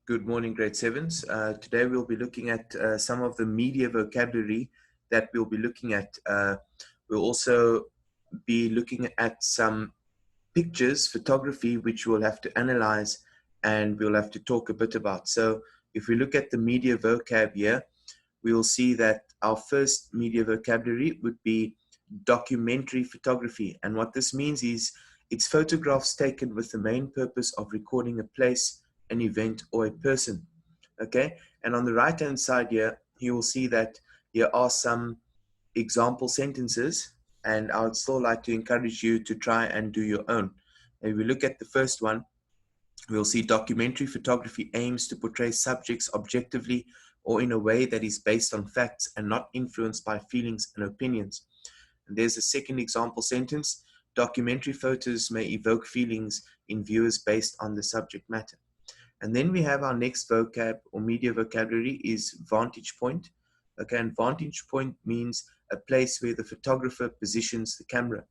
Good morning, grade sevens. Today we'll be looking at some of the media vocabulary that we'll be looking at. We'll also be looking at some pictures, photography, which we'll have to analyze and we'll have to talk a bit about. So if we look at the media vocab here, we will see that our first media vocabulary would be documentary photography. And what this means is it's photographs taken with the main purpose of recording a place, an event, or a person. Okay. And on the right hand side here, you will see that here are some example sentences, and I would still like to encourage you to try and do your own. If we look at the first one, we'll see documentary photography aims to portray subjects objectively or in a way that is based on facts and not influenced by feelings and opinions. And there's a second example sentence. Documentary photos may evoke feelings in viewers based on the subject matter. And then we have our next vocab or media vocabulary is vantage point. Okay, and vantage point means a place where the photographer positions the camera.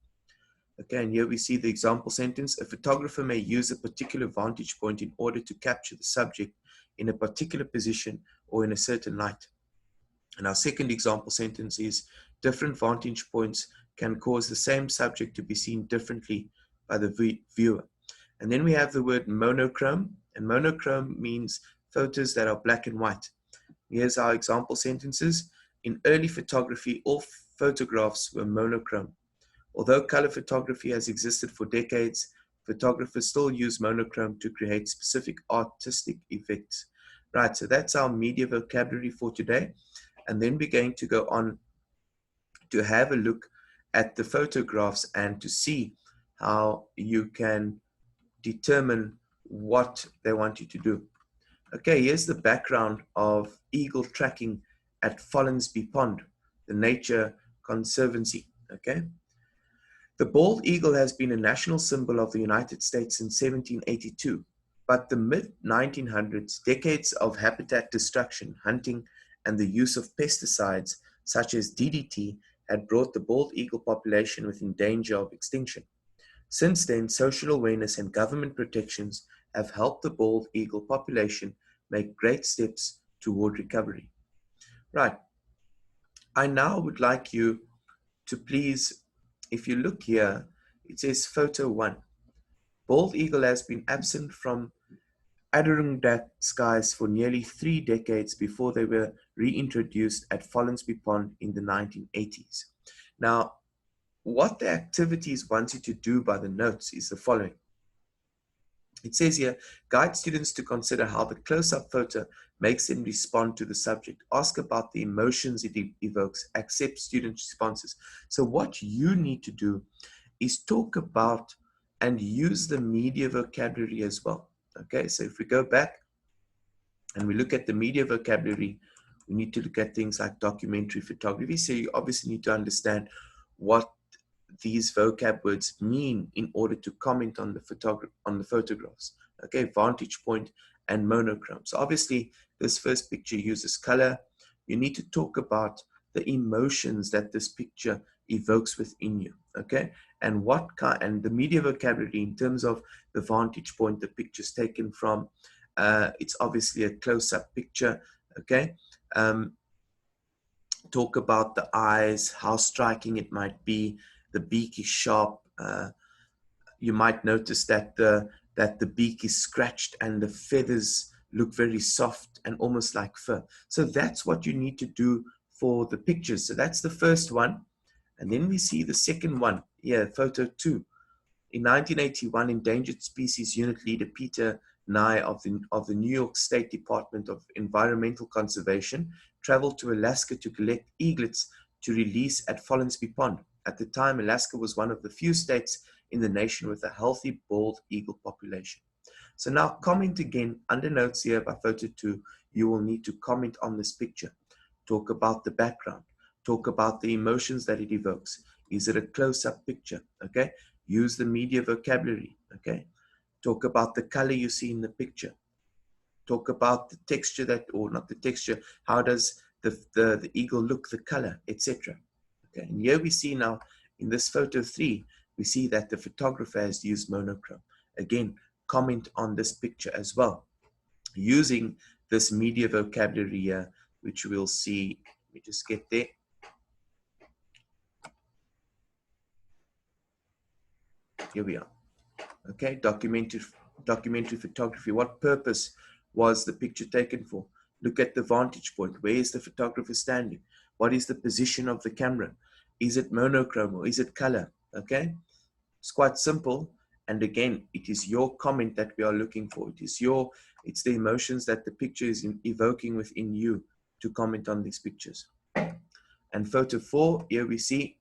Okay, and here we see the example sentence. A photographer may use a particular vantage point in order to capture the subject in a particular position or in a certain light. And our second example sentence is different vantage points can cause the same subject to be seen differently by the viewer. And then we have the word monochrome, and monochrome means photos that are black and white. Here's our example sentences. In early photography, all photographs were monochrome. Although color photography has existed for decades, photographers still use monochrome to create specific artistic effects. Right, so that's our media vocabulary for today. And then we're going to go on to have a look at the photographs and to see how you can determine what they want you to do. Okay, here's the background of eagle tracking at Follansbee Pond, the Nature Conservancy. Okay. The bald eagle has been a national symbol of the United States since 1782, but the mid-1900s, decades of habitat destruction, hunting, and the use of pesticides such as DDT had brought the bald eagle population within danger of extinction. Since then, social awareness and government protections have helped the bald eagle population make great steps toward recovery. Right, I now would like you to please, if you look here, it says photo 1. Bald eagle has been absent from Adirondack skies for nearly 3 decades before they were reintroduced at Follansbee Pond in the 1980s. Now, what the activities want you to do by the notes is the following. It says here, guide students to consider how the close-up photo makes them respond to the subject. Ask about the emotions it evokes. Accept student responses. So what you need to do is talk about and use the media vocabulary as well. Okay, so if we go back and we look at the media vocabulary, we need to look at things like documentary photography. So you obviously need to understand what these vocab words mean in order to comment on the photographs. Okay, vantage point and monochrome. So obviously this first picture uses color. You need to talk about the emotions that this picture evokes within you. Okay, and and the media vocabulary in terms of the vantage point the picture's taken from. It's obviously a close-up picture. Okay. Talk about the eyes, how striking it might be. The beak is sharp. You might notice that the beak is scratched and the feathers look very soft and almost like fur. So that's what you need to do for the pictures. So that's the first one. And then we see the second one here, photo 2. In 1981, Endangered Species Unit Leader Peter Nye of the New York State Department of Environmental Conservation traveled to Alaska to collect eaglets to release at Follansbee Pond. At the time, Alaska was one of the few states in the nation with a healthy bald eagle population. So now comment again under notes here by photo 2. You will need to comment on this picture. Talk about the background. Talk about the emotions that it evokes. Is it a close-up picture? Okay. Use the media vocabulary. Okay. Talk about the color you see in the picture. Talk about the texture or not the texture. How does the eagle look, the color, etc. Okay. And here we see now in this photo 3, we see that the photographer has used monochrome. Again, comment on this picture as well. using this media vocabulary here, which we'll see. Let me just get there. Here we are. Okay, documentary photography. What purpose was the picture taken for? Look at the vantage point. Where is the photographer standing? What is the position of the camera? Is it monochrome or is it color? Okay, it's quite simple. And again, it is your comment that we are looking for. It's the emotions that the picture is evoking within you to comment on these pictures. And photo 4, here we see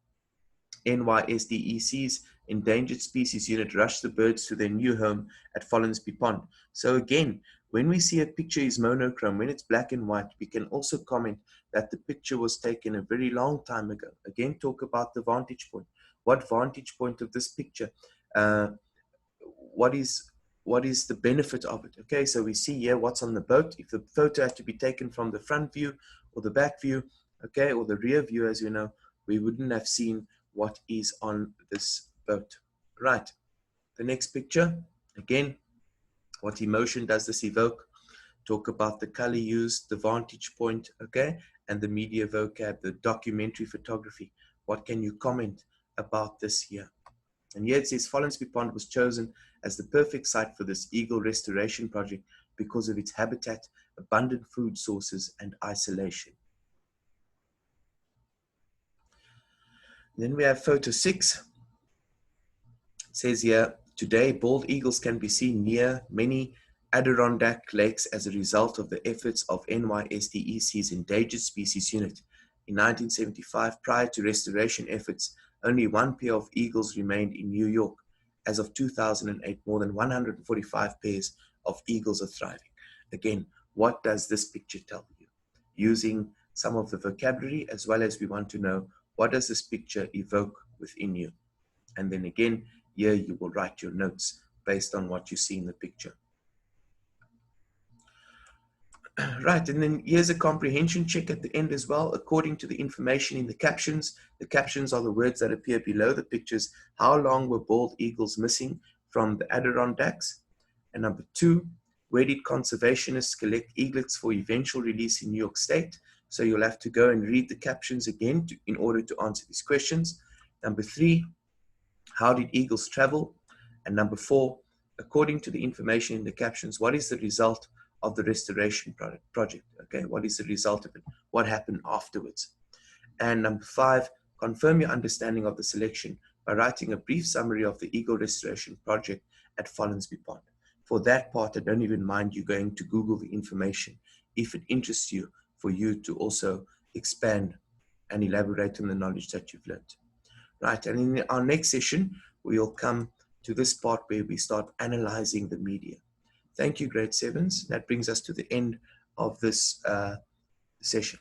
NYSDEC's Endangered Species Unit rushed the birds to their new home at Follansbee Pond. So again, when we see a picture is monochrome, when it's black and white, we can also comment that the picture was taken a very long time ago. Again, talk about the vantage point. What vantage point of this picture? What is the benefit of it? Okay, so we see here what's on the boat. If the photo had to be taken from the front view or the back view, okay, or the rear view, as you know, we wouldn't have seen what is on this boat. Right, the next picture, again, what emotion does this evoke? Talk about the color used, the vantage point, okay, and the media vocab, the documentary photography. What can you comment about this here? And here it says Follansbee Pond was chosen as the perfect site for this eagle restoration project because of its habitat, abundant food sources, and isolation. Then we have photo 6. It says here, today bald eagles can be seen near many Adirondack lakes as a result of the efforts of NYSDEC's Endangered Species Unit. In 1975, prior to restoration efforts, only one pair of eagles remained in New York. As of 2008, more than 145 pairs of eagles are thriving. Again, what does this picture tell you? Using some of the vocabulary, as well as we want to know, what does this picture evoke within you? And then again, here you will write your notes based on what you see in the picture. Right, and then here's a comprehension check at the end as well. According to the information in the captions are the words that appear below the pictures. How long were bald eagles missing from the Adirondacks? And number 2, where did conservationists collect eaglets for eventual release in New York State? So you'll have to go and read the captions again in order to answer these questions. Number 3, how did eagles travel? And number 4, according to the information in the captions, what is the result of the restoration project? Okay, what is the result of it? What happened afterwards? And number 5, confirm your understanding of the selection by writing a brief summary of the eagle restoration project at Follansbee Pond. For that part, I don't even mind you going to Google the information if it interests you, for you to also expand and elaborate on the knowledge that you've learned. Right, and in our next session, we'll come to this part where we start analyzing the media. Thank you, grade 7s. That brings us to the end of this session.